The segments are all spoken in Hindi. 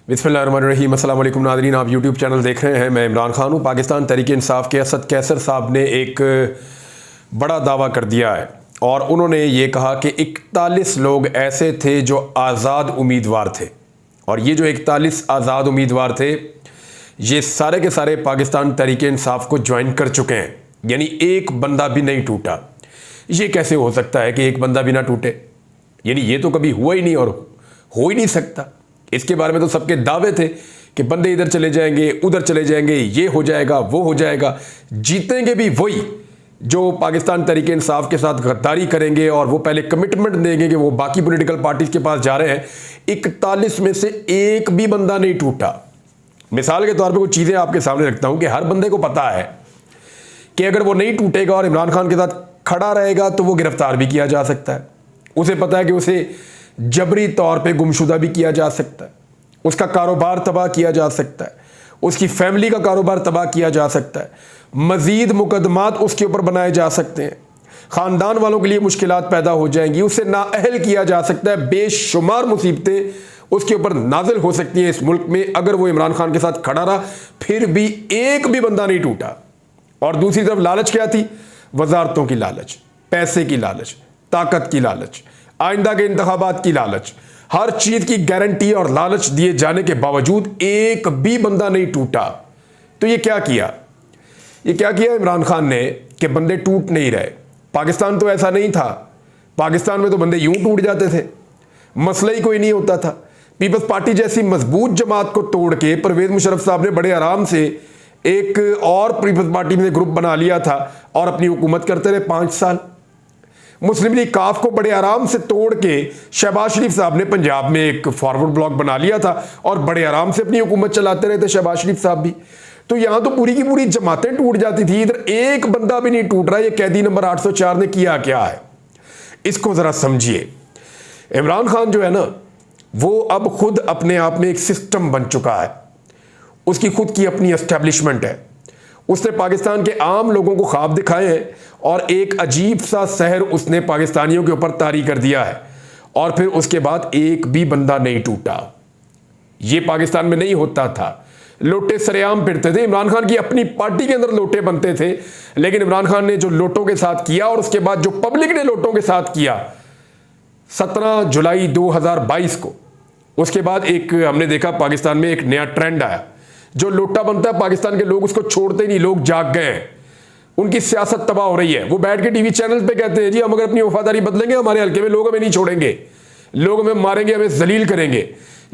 बिस्मिल्लाहिर्रहमानिर्रहीम। अस्सलाम वालेकुम नाज़रीन, आप यूट्यूब चैनल देख रहे हैं। मैं इमरान खान हूँ। पाकिस्तान तहरीक इंसाफ के असद कैसर साहब ने एक बड़ा दावा कर दिया है और उन्होंने ये कहा कि 41 लोग ऐसे थे जो आज़ाद उम्मीदवार थे, और ये जो 41 आज़ाद उम्मीदवार थे ये सारे के सारे पाकिस्तान तहरीक इंसाफ को ज्वाइन कर चुके हैं, यानी एक बंदा भी नहीं टूटा। ये कैसे हो सकता है कि एक बंदा भी ना टूटे? यानी ये तो कभी हुआ ही नहीं और हो ही नहीं सकता। इसके बारे में तो सबके दावे थे कि बंदे इधर चले जाएंगे, उधर चले जाएंगे, ये हो जाएगा, वो हो जाएगा। जीतेंगे भी वही जो पाकिस्तान तहरीक इंसाफ के साथ गद्दारी करेंगे, और वो पहले कमिटमेंट देंगे कि वो बाकी पॉलिटिकल पार्टीज के पास जा रहे हैं। 41 में से एक भी बंदा नहीं टूटा। मिसाल के तौर पर कुछ चीज़ें आपके सामने रखता हूं कि हर बंदे को पता है कि अगर वो नहीं टूटेगा और इमरान खान के साथ खड़ा रहेगा तो वो गिरफ्तार भी किया जा सकता है। उसे पता है कि उसे जबरी तौर पे गुमशुदा भी किया जा सकता है, उसका कारोबार तबाह किया जा सकता है, उसकी फैमिली का कारोबार तबाह किया जा सकता है, मजीद मुकदमात उसके ऊपर बनाए जा सकते हैं, ख़ानदान वालों के लिए मुश्किलात पैदा हो जाएंगी, उसे नाअहल किया जा सकता है, बेशुमार मुसीबतें उसके ऊपर नाजिल हो सकती हैं इस मुल्क में अगर वो इमरान खान के साथ खड़ा रहा। फिर भी एक भी बंदा नहीं टूटा। और दूसरी तरफ लालच क्या थी? वजारतों की लालच, पैसे की लालच, ताकत की लालच, आइंदा के इंतखाबात की लालच, हर चीज की गारंटी और लालच दिए जाने के बावजूद एक भी बंदा नहीं टूटा। तो ये क्या किया? ये क्या किया इमरान खान ने कि बंदे टूट नहीं रहे। पाकिस्तान तो ऐसा नहीं था। पाकिस्तान में तो बंदे यूं टूट जाते थे, मसला ही कोई नहीं होता था। पीपल्स पार्टी जैसी मजबूत जमात को तोड़ के परवेज मुशर्रफ साहब ने बड़े आराम से एक और पीपल्स पार्टी में ग्रुप बना लिया था और अपनी हुकूमत करते रहे 5 साल। मुस्लिम लीग काफ को बड़े आराम से तोड़ के शहबाज शरीफ साहब ने पंजाब में एक फॉरवर्ड ब्लॉक बना लिया था और बड़े आराम से अपनी हुकूमत चलाते रहे थे शहबाज शरीफ साहब भी। तो यहां तो पूरी की पूरी जमातें टूट जाती थी, इधर एक बंदा भी नहीं टूट रहा। ये कैदी नंबर 804 ने किया क्या है, इसको जरा समझिए। इमरान खान जो है ना, वो अब खुद अपने आप में एक सिस्टम बन चुका है। उसकी खुद की अपनी एस्टेब्लिशमेंट है। उसने पाकिस्तान के आम लोगों को ख्वाब दिखाए हैं और एक अजीब सा शहर उसने पाकिस्तानियों के ऊपर तारी कर दिया है, और फिर उसके बाद एक भी बंदा नहीं टूटा। ये पाकिस्तान में नहीं होता था। लोटे सरेआम फिरते थे। इमरान खान की अपनी पार्टी के अंदर लोटे बनते थे, लेकिन इमरान खान ने जो लोटों के साथ किया और उसके बाद जो पब्लिक ने लोटों के साथ किया 17 जुलाई 2022 को, उसके बाद एक हमने देखा पाकिस्तान में एक नया ट्रेंड आया। जो लोटा बनता है पाकिस्तान के लोग उसको छोड़ते नहीं, लोग जाग गए हैं। उनकी सियासत तबाह हो रही है। वो बैठ के टीवी चैनल पे कहते हैं जी हम अगर अपनी वफादारी बदलेंगे हमारे हल्के में लोग हमें नहीं छोड़ेंगे, लोग हमें मारेंगे, हमें जलील करेंगे।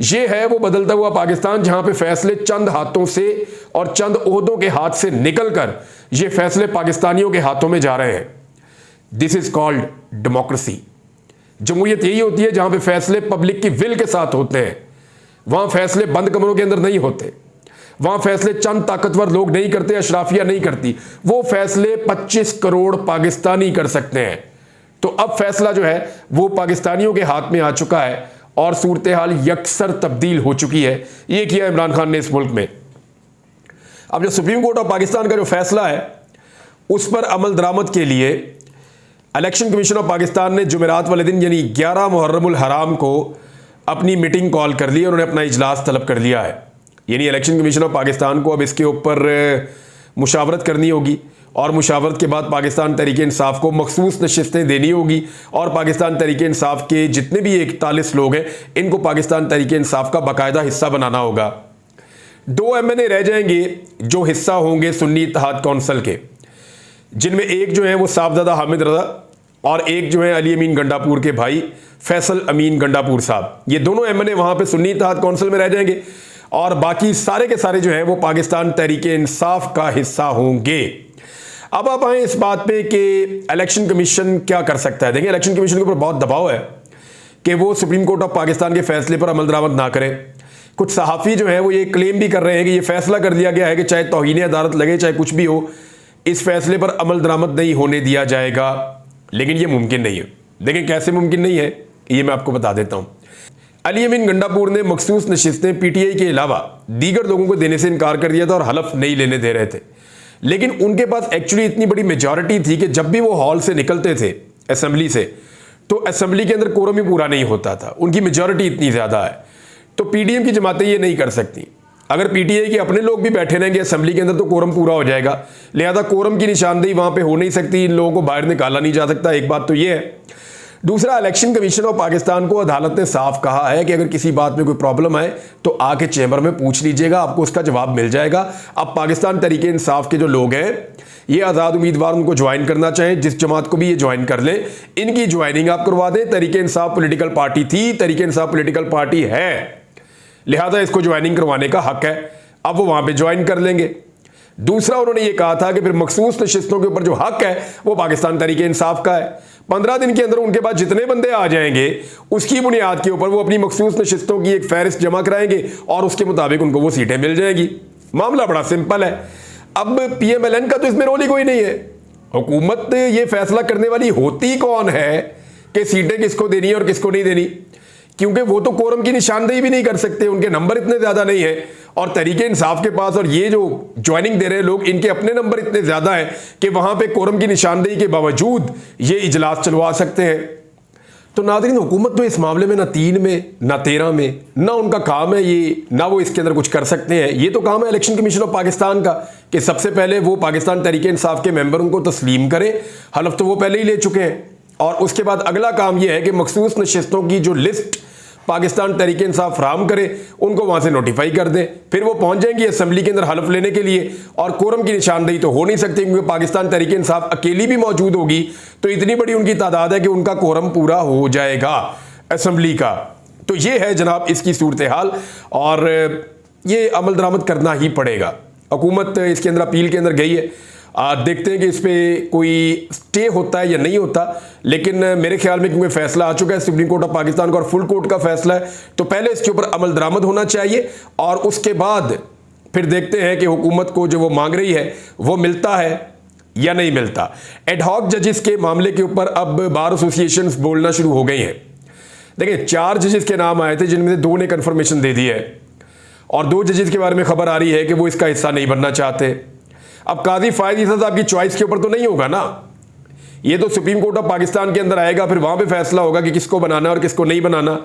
ये है वो बदलता हुआ पाकिस्तान जहां पे फैसले चंद हाथों से और चंद ओहदों के हाथ से निकलकर ये फैसले पाकिस्तानियों के हाथों में जा रहे हैं। This is called democracy. जमहूरियत यही होती है जहां पे फैसले पब्लिक की विल के साथ होते हैं। वहां फैसले बंद कमरों के अंदर नहीं होते। वहां फैसले चंद ताकतवर लोग नहीं करते, अशराफिया नहीं करती। वो फैसले 25 करोड़ पाकिस्तानी कर सकते हैं। तो अब फैसला जो है वो पाकिस्तानियों के हाथ में आ चुका है और सूरत हाल यकसर तब्दील हो चुकी है। ये किया इमरान खान ने इस मुल्क में। अब जो सुप्रीम कोर्ट ऑफ पाकिस्तान का जो फैसला है उस पर अमल दरामद के लिए इलेक्शन कमीशन ऑफ पाकिस्तान ने जुमेरात वाले दिन यानी 11 मुहर्रमुल हराम को अपनी मीटिंग कॉल कर ली और उन्होंने अपना इजलास तलब कर लिया है। यानी इलेक्शन कमीशन ऑफ पाकिस्तान को अब इसके ऊपर मुशावरत करनी होगी और मुशावरत के बाद पाकिस्तान तहरीक इंसाफ को मखसूस नशिस्तें देनी होगी और पाकिस्तान तहरीक इंसाफ के जितने भी 41 लोग हैं इनको पाकिस्तान तहरीक इंसाफ का बाकायदा हिस्सा बनाना होगा। 2 MNA रह जाएंगे जो हिस्सा होंगे सुन्नी इत्तेहाद कौंसिल के, जिनमें एक जो है वो साहबजादा हामिद रजा और एक जो है अली अमीन गंडापुर के भाई फैसल अमीन गंडापुर साहब। ये दोनों MNA वहां पे सुन्नी इत्तेहाद कौंसिल में रह जाएंगे और बाकी सारे के सारे जो है वो पाकिस्तान तहरीक इंसाफ का हिस्सा होंगे। अब आप आए इस बात पे कि इलेक्शन कमीशन क्या कर सकता है। देखिए, इलेक्शन कमीशन के ऊपर बहुत दबाव है कि वो सुप्रीम कोर्ट ऑफ पाकिस्तान के फैसले पर अमल दरामद ना करे। कुछ सहाफ़ी जो है वो ये क्लेम भी कर रहे हैं कि ये फैसला कर दिया गया है कि चाहे तौहीन अदालत लगे चाहे कुछ भी हो, इस फैसले पर अमल दरामद नहीं होने दिया जाएगा। लेकिन ये मुमकिन नहीं है। देखिए कैसे मुमकिन नहीं है, ये मैं आपको बता देता हूं। अली अमीन गंडापुर ने मखसूस नशिस्तें PTI के अलावा दीगर लोगों को देने से इनकार कर दिया था और हलफ नहीं लेने दे रहे थे। लेकिन उनके पास एक्चुअली इतनी बड़ी मेजॉरिटी थी कि जब भी वो हॉल से निकलते थे असेंबली से, तो असेंबली के अंदर कोरम ही पूरा नहीं होता था। उनकी मेजॉरिटी इतनी ज़्यादा है। तो पीडीएम की जमातें ये नहीं कर सकती। अगर पीटीआई के अपने लोग भी बैठे रहेंगे असेंबली के अंदर तो कोरम पूरा हो जाएगा, लिहाजा कोरम की निशानदेही वहां पे हो नहीं सकती, इन लोगों को बाहर निकाला नहीं जा सकता। एक बात तो ये है। दूसरा, इलेक्शन कमीशन ऑफ पाकिस्तान को अदालत ने साफ कहा है कि अगर किसी बात में कोई प्रॉब्लम है तो आके चैम्बर में पूछ लीजिएगा, आपको उसका जवाब मिल जाएगा। अब पाकिस्तान तहरीक इंसाफ के जो लोग हैं, ये आज़ाद उम्मीदवार उनको ज्वाइन करना चाहें, जिस जमात को भी ये ज्वाइन कर लें, इनकी ज्वाइनिंग आप करवा दें। तहरीक इंसाफ पॉलिटिकल पार्टी थी, तहरीक इंसाफ पॉलिटिकल पार्टी है, लिहाजा इसको ज्वाइनिंग करवाने का हक है। अब वो वहां पे ज्वाइन कर लेंगे। दूसरा, उन्होंने ये कहा था कि फिर मखसूस नशिस्तों के ऊपर जो हक है वो पाकिस्तान तहरीक इंसाफ का है। 15 दिन के अंदर उनके पास जितने बंदे आ जाएंगे उसकी बुनियाद के ऊपर वो अपनी मखसूस नशिस्तों की एक फहरिस्त जमा कराएंगे और उसके मुताबिक उनको वो सीटें मिल जाएंगी। मामला बड़ा सिंपल है। अब PMLN का तो इसमें रोल ही कोई नहीं है। हुकूमत ये फैसला करने वाली होती कौन है कि सीटें किसको देनी है और किसको नहीं देनी, क्योंकि वो तो कोरम की निशानदेही भी नहीं कर सकते, उनके नंबर इतने ज्यादा नहीं है। और तहरीक इंसाफ के पास और ये जो ज्वाइनिंग दे रहे लोग, इनके अपने नंबर इतने ज्यादा हैं कि वहां पे कोरम की निशानदेही के बावजूद ये इजलास चलवा सकते हैं। तो नाज़रीन, हुकूमत तो इस मामले में ना 3 में ना 13 में ना उनका काम है ये, ना वो इसके अंदर कुछ कर सकते हैं। ये तो काम है इलेक्शन कमीशन ऑफ पाकिस्तान का कि सबसे पहले वो पाकिस्तान तहरीक इंसाफ के मेंबरों को तस्लीम करें। हलफ तो वो पहले ही ले चुके हैं। और उसके बाद अगला काम यह है कि मखसूस नशिस्तों की जो लिस्ट पाकिस्तान तहरीक इंसाफ फराहम करे, उनको वहां से नोटिफाई कर दे। फिर वो पहुंच जाएंगे असेंबली के अंदर हलफ लेने के लिए। और कोरम की निशानदेही तो हो नहीं सकती, क्योंकि पाकिस्तान तहरीक इंसाफ अकेली भी मौजूद होगी तो इतनी बड़ी उनकी तादाद है कि उनका कोरम पूरा हो जाएगा असेंबली का। तो ये है जनाब इसकी सूरत हाल, और ये अमल दरामद करना ही पड़ेगा। हुकूमत इसके अंदर अपील के अंदर गई है, देखते हैं कि इस पर कोई स्टे होता है या नहीं होता। लेकिन मेरे ख्याल में क्योंकि फैसला आ चुका है सुप्रीम कोर्ट ऑफ पाकिस्तान का और फुल कोर्ट का फैसला है, तो पहले इसके ऊपर अमल दरामद होना चाहिए और उसके बाद फिर देखते हैं कि हुकूमत को जो वो मांग रही है वो मिलता है या नहीं मिलता। एडहॉक जजेस के मामले के ऊपर अब बार एसोसिएशन बोलना शुरू हो गई हैं। देखिए, 4 जजेस के नाम आए थे जिनमें से 2 ने कन्फर्मेशन दे दी है और 2 जजेस के बारे में खबर आ रही है कि वो इसका हिस्सा नहीं बनना चाहते। अब काजी फायद ईसा साहब की चॉइस के ऊपर तो नहीं होगा ना, ये तो सुप्रीम कोर्ट ऑफ पाकिस्तान के अंदर आएगा, फिर वहां पे फैसला होगा कि किसको बनाना और किसको नहीं बनाना।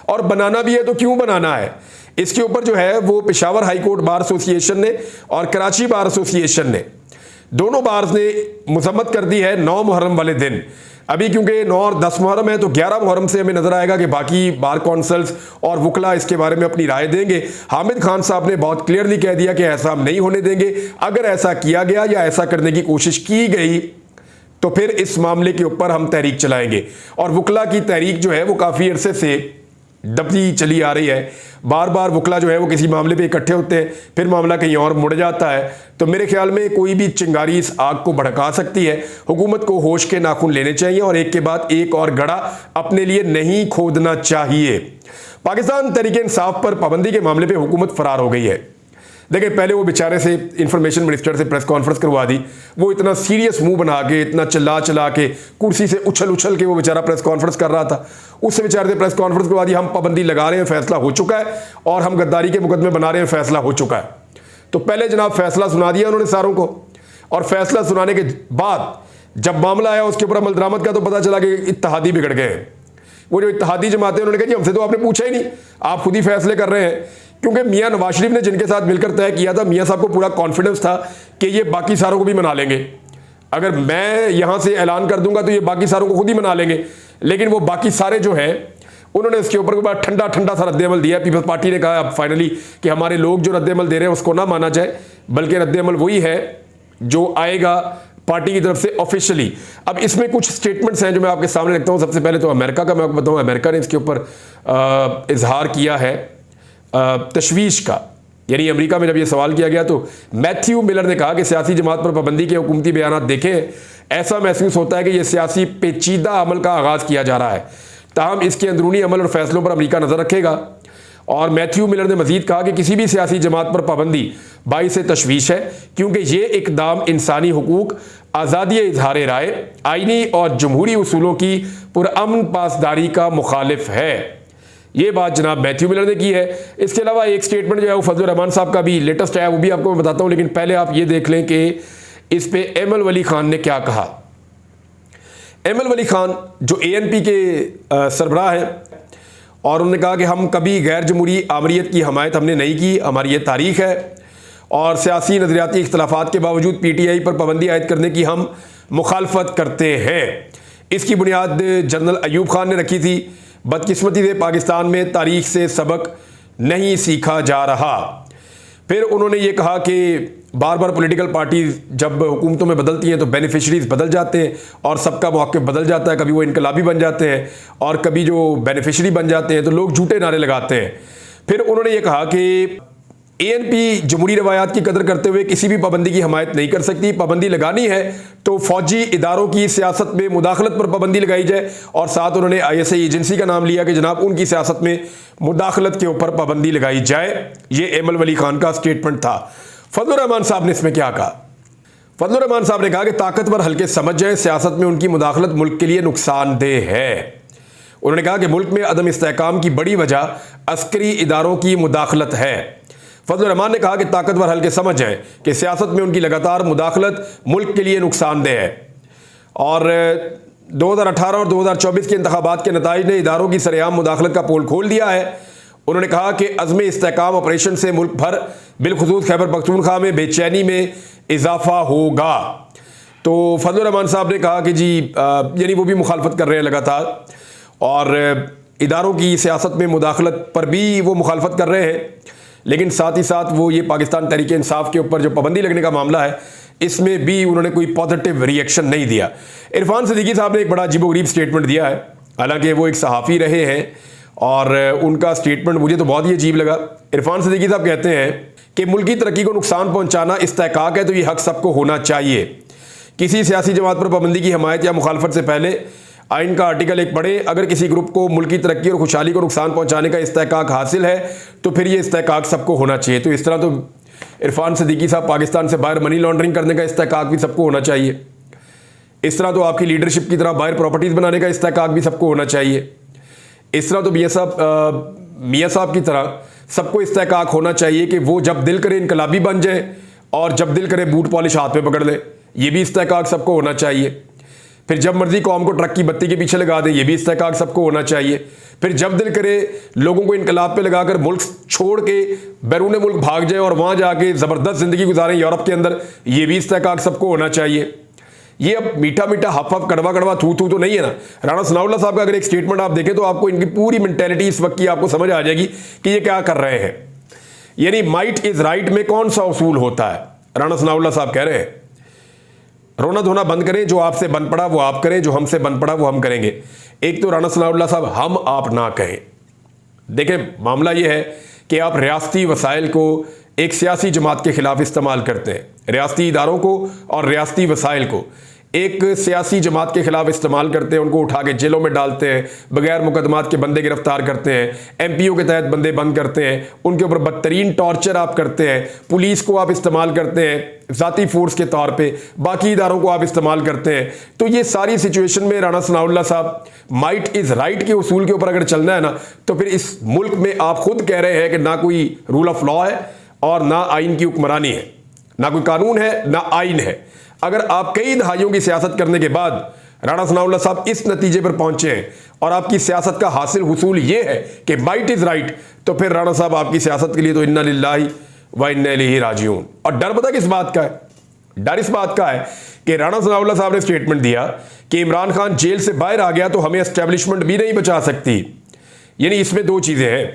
और बनाना भी है तो क्यों बनाना है, इसके ऊपर जो है वो Peshawar high court bar association ने और कराची बार एसोसिएशन ने, दोनों बार्स ने मजम्मत कर दी है 9 मुहर्रम वाले दिन। अभी क्योंकि 9 और 10 मुहर्रम है तो 11 मुहर्रम से हमें नजर आएगा कि बाकी बार कौंसल्स और वकला इसके बारे में अपनी राय देंगे। हामिद खान साहब ने बहुत क्लियरली कह दिया कि ऐसा हम नहीं होने देंगे। अगर ऐसा किया गया या ऐसा करने की कोशिश की गई तो फिर इस मामले के ऊपर हम तहरीक चलाएंगे। और वकला की तहरीक जो है वो काफ़ी अरसे से दबती चली आ रही है। बार बार वकला जो है वो किसी मामले पे इकट्ठे होते हैं, फिर मामला कहीं और मुड़ जाता है। तो मेरे ख्याल में कोई भी चिंगारी इस आग को भड़का सकती है। हुकूमत को होश के नाखून लेने चाहिए और एक के बाद एक और गड़ा अपने लिए नहीं खोदना चाहिए। पाकिस्तान तहरीक इंसाफ पर पाबंदी के मामले पर हुकूमत फरार हो गई है। देखिए, पहले वो बेचारे से इंफॉर्मेशन मिनिस्टर से प्रेस कॉन्फ्रेंस करवा दी, वो इतना सीरियस मुंह बना के, इतना चिल्ला चिल्ला के, कुर्सी से उछल उछल के वो बेचारा प्रेस कॉन्फ्रेंस कर रहा था। उससे बेचारे से प्रेस कॉन्फ्रेंस करवा दी, हम पाबंदी लगा रहे हैं, फैसला हो चुका है और हम गद्दारी के मुकदमे बना रहे हैं, फैसला हो चुका है। तो पहले जनाब फैसला सुना दिया उन्होंने सारों को, और फैसला सुनाने के बाद जब मामला आया उसके ऊपर अमल दरामद का तो पता चला कि इत्तेहादी बिगड़ गए हैं। वो जो इत्तेहादी जमातें उन्होंने कहा जी हमसे तो आपने पूछा ही नहीं, आप खुद ही फैसले कर रहे हैं। क्योंकि मियां नवाज शरीफ ने जिनके साथ मिलकर तय किया था, मियां साहब को पूरा कॉन्फिडेंस था कि ये बाकी सारों को भी मना लेंगे। अगर मैं यहां से ऐलान कर दूंगा तो ये बाकी सारों को खुद ही मना लेंगे। लेकिन वो बाकी सारे जो है उन्होंने इसके ऊपर बड़ा ठंडा ठंडा सा रद्देमल दिया। पीपल्स पार्टी ने कहा अब फाइनली कि हमारे लोग जो रद्देमल दे रहे हैं उसको ना माना जाए, बल्कि रद्देमल वही है जो आएगा पार्टी की तरफ से ऑफिशियली। अब इसमें कुछ स्टेटमेंट्स हैं जो मैं आपके सामने रखता हूं। सबसे पहले तो अमेरिका का मैं आपको बताऊं, अमेरिका ने इसके ऊपर इजहार किया है तशवीश का। यानी अमेरिका में जब ये सवाल किया गया तो मैथ्यू मिलर ने कहा कि सियासी जमात पर पाबंदी के हुकूमती बयान देखें, ऐसा महसूस होता है कि यह सियासी पेचीदा अमल का आगाज किया जा रहा है, ताहम इसके अंदरूनी अमल और फैसलों पर अमेरिका नजर रखेगा। और मैथ्यू मिलर ने मजीद कहा कि किसी भी सियासी जमात पर पाबंदी बाइस तशवीश है, क्योंकि ये इकदाम इंसानी हुकूक, आज़ादी इजहार राय, आईनी और जमहूरी उसूलों की पुरअमन पासदारी का मुखालिफ है। ये बात जनाब मैथ्यू मिलर ने की है। इसके अलावा एक स्टेटमेंट जो है वो फजल रहमान साहब का भी लेटेस्ट है, वो भी आपको मैं बताता हूँ। लेकिन पहले आप ये देख लें कि इस पे एमएल वली खान ने क्या कहा। एमएल वली खान जो एएनपी के सरबराह हैं, और उन्होंने कहा कि हम कभी गैर जमहूरी आमरीत की हमायत हमने नहीं की, हमारी ये तारीख है और सियासी नज़रियाती इख्तलाफात के बावजूद PTI पर पाबंदी आयद करने की हम मुखालफत करते हैं। इसकी बुनियाद जनरल अयूब खान ने रखी थी। बदकिस्मती से पाकिस्तान में तारीख से सबक नहीं सीखा जा रहा। फिर उन्होंने ये कहा कि बार बार पॉलिटिकल पार्टीज जब हुकूमतों में बदलती हैं तो बेनिफिशरीज बदल जाते हैं और सबका मौक़िफ़ बदल जाता है। कभी वो इनकलाबी बन जाते हैं और कभी जो बेनिफिशरी बन जाते हैं तो लोग झूठे नारे लगाते हैं। फिर उन्होंने ये कहा कि ANP जमहूरी रवायात की कदर करते हुए किसी भी पाबंदी की हमायत नहीं कर सकती। पाबंदी लगानी है तो फौजी इदारों की सियासत में मुदाखलत पर पाबंदी लगाई जाए। और साथ उन्होंने ISI एजेंसी का नाम लिया कि जनाब उनकी सियासत में मुदाखलत के ऊपर पाबंदी लगाई जाए। ये एमल वली खान का स्टेटमेंट था। फजलुर रहमान साहब ने इसमें क्या कहा? फजलुर रहमान साहब ने कहा कि ताकतवर हल्के समझ जाएं, सियासत में उनकी मुदाखलत मुल्क के लिए नुकसानदेह है। उन्होंने कहा कि मुल्क में अदम इस्तेहकाम की बड़ी वजह अस्करी इदारों की मुदाखलत है। फजलुर रहमान ने कहा कि ताकतवर हल्के समझ जाएं कि सियासत में उनकी लगातार मुदाखलत मुल्क के लिए नुकसानदेह है। और 2018 और 2024 के इंतखाबात के नताइज ने इदारों की सरेआम मुदाखलत का पोल खोल दिया है। उन्होंने कहा कि अज़्म इस्तेहकाम ऑपरेशन से मुल्क भर बिलखुसूस खैबर पख्तूनख्वा में बेचैनी में इजाफा होगा। तो फजलुर रहमान साहब ने कहा कि जी यानी वो भी मुखालफत कर रहे हैं लगातार और इदारों की सियासत में मुदाखलत पर भी वो मुखालफत कर रहे हैं, लेकिन साथ ही साथ वो ये पाकिस्तान तहरीक इंसाफ के ऊपर जो पाबंदी लगने का मामला है इसमें भी उन्होंने कोई पॉजिटिव रिएक्शन नहीं दिया। इरफान सिद्दीकी साहब ने एक बड़ा अजीबोगरीब स्टेटमेंट दिया है, हालांकि वो एक सहाफ़ी रहे हैं और उनका स्टेटमेंट मुझे तो बहुत ही अजीब लगा। इरफान सिद्दीकी साहब कहते हैं कि मुल्क की तरक्की को नुकसान पहुँचाना इस्तेहकाक है तो ये हक सबको होना चाहिए। किसी सियासी जमात पर पाबंदी की हमायत या मुखालफत से पहले आइन का आर्टिकल 1 पढ़ें। अगर किसी ग्रुप को मुल्क की तरक्की और खुशहाली को नुकसान पहुंचाने का इस्तेहकाक हासिल है तो फिर ये इस्तेहकाक सबको होना चाहिए। तो इस तरह तो इरफान सिद्दीकी साहब पाकिस्तान से बाहर मनी लॉन्ड्रिंग करने का इस्तेहकाक भी सबको होना चाहिए। इस तरह तो आपकी लीडरशिप की तरह बाहर प्रॉपर्टीज़ बनाने का इस्तेहकाक भी सबको होना चाहिए। इस तरह तो मियाँ साहब की तरह सबको इस्तेहकाक होना चाहिए कि वो जब दिल करे इनकलाबी बन जाए और जब दिल करे बूट पॉलिश हाथ में पकड़ ले, ये भी इस्तेहकाक सबको होना चाहिए। फिर जब मर्जी कौम को ट्रक की बत्ती के पीछे लगा दे, ये भी इस्तेहकाक सबको होना चाहिए। फिर जब दिल करे लोगों को इनकलाब पे लगाकर मुल्क छोड़ के बैरून मुल्क भाग जाए और वहाँ जाके ज़बरदस्त ज़िंदगी गुजारें यूरोप के अंदर, ये भी इस्तेहकाक सबको होना चाहिए। ये अब मीठा मीठा हफ हफ कड़वा कड़वा थू थू तो नहीं है ना। राणा सनाउल्लाह साहब का अगर एक स्टेटमेंट आप देखें तो आपको इनकी पूरी मेंटेलिटी इस वक्त की आपको समझ आ जाएगी कि ये क्या कर रहे हैं। यानी माइट इज़ राइट में कौन सा उसूल होता है? राणा सनाउल्लाह साहब कह रहे हैं रोना धोना बंद करें, जो आपसे बन पड़ा वो आप करें, जो हमसे बन पड़ा वो हम करेंगे। एक तो राणा सनाउल्लाह साहब हम आप ना कहें। देखें मामला ये है कि आप रियासती वसाइल को एक सियासी जमात के खिलाफ इस्तेमाल करते हैं, रियासती इदारों को और रियासती वसाइल को एक सियासी जमात के खिलाफ इस्तेमाल करते हैं, उनको उठा के जेलों में डालते हैं, बगैर मुकदमात के बंदे गिरफ्तार करते हैं, MPO के तहत बंदे बंद करते हैं, उनके ऊपर बदतरीन टॉर्चर आप करते हैं, पुलिस को आप इस्तेमाल करते हैं ज़ाती फोर्स के तौर पे, बाकी इदारों को आप इस्तेमाल करते हैं। तो ये सारी सिचुएशन में राणा सनाउल्लाह साहब माइट इज़ राइट के उसूल के ऊपर अगर चलना है ना, तो फिर इस मुल्क में आप खुद कह रहे हैं कि ना कोई रूल ऑफ लॉ है और ना आइन की हुक्मरानी है, ना कोई कानून है ना आइन है। अगर आप कई दहाइयों की सियासत करने के बाद राणा सनाउल्लाह साहब इस नतीजे पर पहुंचे हैं और आपकी सियासत का हासिल हुसूल ये है कि माइट इज़ राइट, तो फिर राणा साहब आपकी सियासत के लिए तो इन्ना लिल्लाहि व इन्ना इलैहि राजिऊन। और डर पता किस बात का है? डर इस बात का है कि राणा सनाउल्लाह साहब ने स्टेटमेंट दिया कि इमरान खान जेल से बाहर आ गया तो हमें एस्टेब्लिशमेंट भी नहीं बचा सकती। यानी इसमें दो चीज़ें हैं।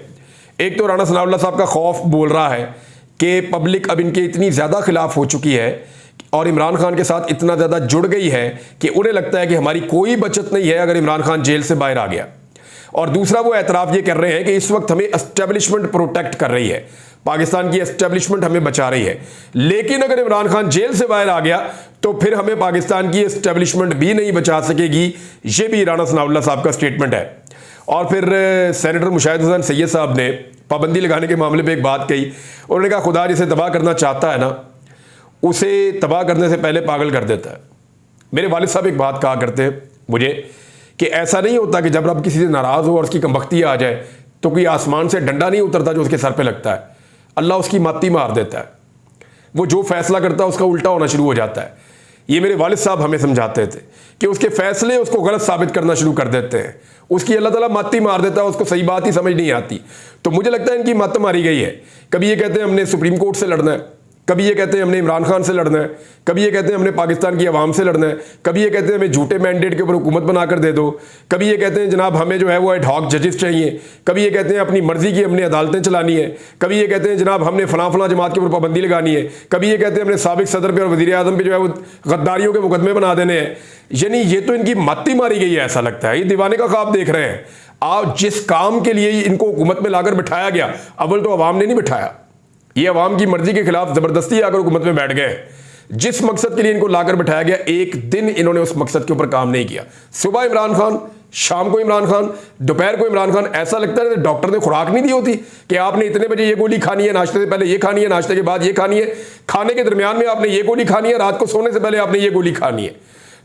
एक तो राणा सनाउल्लाह साहब का खौफ बोल रहा है कि पब्लिक अब इनके इतनी ज़्यादा खिलाफ हो चुकी है और इमरान खान के साथ इतना ज़्यादा जुड़ गई है कि उन्हें लगता है कि हमारी कोई बचत नहीं है अगर इमरान खान जेल से बाहर आ गया। और दूसरा वो एतराफ़ ये कर रहे हैं कि इस वक्त हमें एस्टेब्लिशमेंट प्रोटेक्ट कर रही है, पाकिस्तान की एस्टेब्लिशमेंट हमें बचा रही है, लेकिन अगर इमरान खान जेल से बाहर आ गया तो फिर हमें पाकिस्तान की एस्टेब्लिशमेंट भी नहीं बचा सकेगी। ये भी राणा सनाउल्लाह साहब का स्टेटमेंट है। और फिर सेनेटर मुशाहिद हुसैन सैयद साहब ने पाबंदी लगाने के मामले में एक बात कही। उन्होंने कहा खुदा जिसे तबाह करना चाहता है ना, उसे तबाह करने से पहले पागल कर देता है। मेरे वालिद साहब एक बात कहा करते हैं मुझे कि ऐसा नहीं होता कि जब रब किसी से नाराज़ हो और उसकी कमबख्ती आ जाए तो कोई आसमान से डंडा नहीं उतरता जो उसके सर पे लगता है, अल्लाह उसकी माती मार देता है। वो जो फैसला करता है उसका उल्टा होना शुरू हो जाता है। ये मेरे वालिद साहब हमें समझाते थे कि उसके फैसले उसको गलत साबित करना शुरू कर देते हैं, उसकी अल्लाह ताला मत ही मार देता है, उसको सही बात ही समझ नहीं आती। तो मुझे लगता है इनकी मत मारी गई है। कभी ये कहते हैं हमने सुप्रीम कोर्ट से लड़ना है, कभी ये कहते हैं हमने इमरान खान से लड़ना है, कभी ये कहते हैं हमने पाकिस्तान की आवाम से लड़ना है, कभी ये कहते हैं हमें झूठे मैंडेट के ऊपर हुकूमत बनाकर दे दो, कभी ये कहते हैं जनाब हमें जो है वो एड हॉक जजेस चाहिए, कभी ये कहते हैं अपनी मर्जी की हमने अदालतें चलानी है, कभी ये कहते हैं जनाब हमने फलां जमात के ऊपर पाबंदी लगानी है, कभी ये कहते हैं हमने साबिक सदर पे और वज़ीर आज़म पे जो है वो गद्दारियों के मुकदमे बना देने हैं। यानी ये तो इनकी मत ही मारी गई है, ऐसा लगता है ये दीवाने का ख्वाब देख रहे हैं। आप जिस काम के लिए इनको हुकूमत में लाकर बिठाया गया, अव्वल तो अवाम ने नहीं बिठाया, ये अवाम की मर्जी के खिलाफ जबरदस्ती आकर हुकूमत में बैठ गए। जिस मकसद के लिए इनको लाकर बिठाया गया, एक दिन इन्होंने उस मकसद के ऊपर काम नहीं किया। सुबह इमरान खान, शाम को इमरान खान, दोपहर को इमरान खान। ऐसा लगता है डॉक्टर ने खुराक नहीं दी होती कि आपने इतने बजे ये गोली खानी है, नाश्ते से पहले ये खानी है, नाश्ते के बाद ये खानी है, खाने के दरमियान में आपने ये गोली खानी है, रात को सोने से पहले आपने ये गोली खानी है।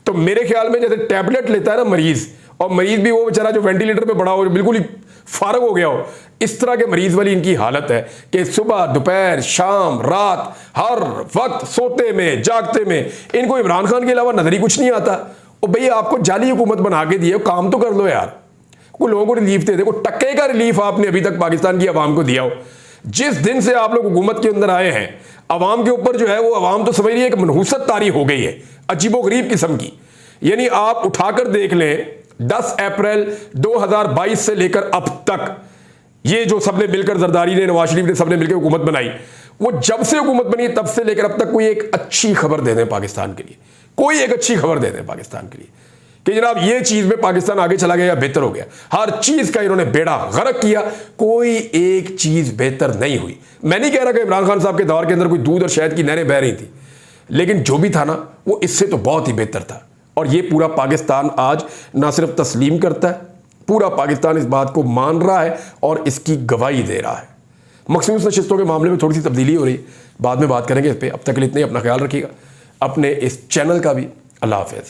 तो मेरे ख्याल में जैसे टैबलेट लेता है ना मरीज, और मरीज भी वो बेचारा जो वेंटिलेटर पे पड़ा हो, बिल्कुल ही फारग हो गया हो, इस तरह के मरीज वाली इनकी हालत है कि सुबह दोपहर शाम रात हर वक्त सोते में जागते में इनको इमरान खान के अलावा नजर ही कुछ नहीं आता। और भैया आपको जाली हुकूमत बना के दिए, काम तो कर लो यार, कोई लोगों को रिलीफ दे दे। कोई टक्के का रिलीफ आपने अभी तक पाकिस्तान की आवाम को दिया हो? जिस दिन से आप लोग हुकूमत के अंदर आए हैं, आवाम के ऊपर जो है वो आवाम तो समझ रही है कि मनहूसत तारी हो गई है, अजीबोगरीब किस्म की। यानी आप उठाकर देख लें 10 अप्रैल 2022 से लेकर अब तक ये जो सबने मिलकर जरदारी ने, नवाज शरीफ ने, सबने मिलकर हुकूमत बनाई, वो जब से हुकूमत बनी तब से लेकर अब तक कोई एक अच्छी खबर दे दें पाकिस्तान के लिए, कोई एक अच्छी खबर दे दें पाकिस्तान के लिए कि जनाब ये चीज में पाकिस्तान आगे चला गया या बेहतर हो गया। हर चीज का इन्होंने बेड़ा गर्क किया, कोई एक चीज बेहतर नहीं हुई। मैं नहीं कह रहा कि इमरान खान साहब के दौर के अंदर कोई दूध और शहद की नहरें बह रही थी, लेकिन जो भी था ना वो इससे तो बहुत ही बेहतर था। और ये पूरा पाकिस्तान आज ना सिर्फ तस्लीम करता है, पूरा पाकिस्तान इस बात को मान रहा है और इसकी गवाही दे रहा है। मखसूस नशिस्तों के मामले में थोड़ी सी तब्दीली हो रही, बाद में बात करेंगे इस पर। अब तक के लिए इतने, अपना ख्याल रखिएगा, अपने इस चैनल का भी। अल्लाह हाफ़िज़।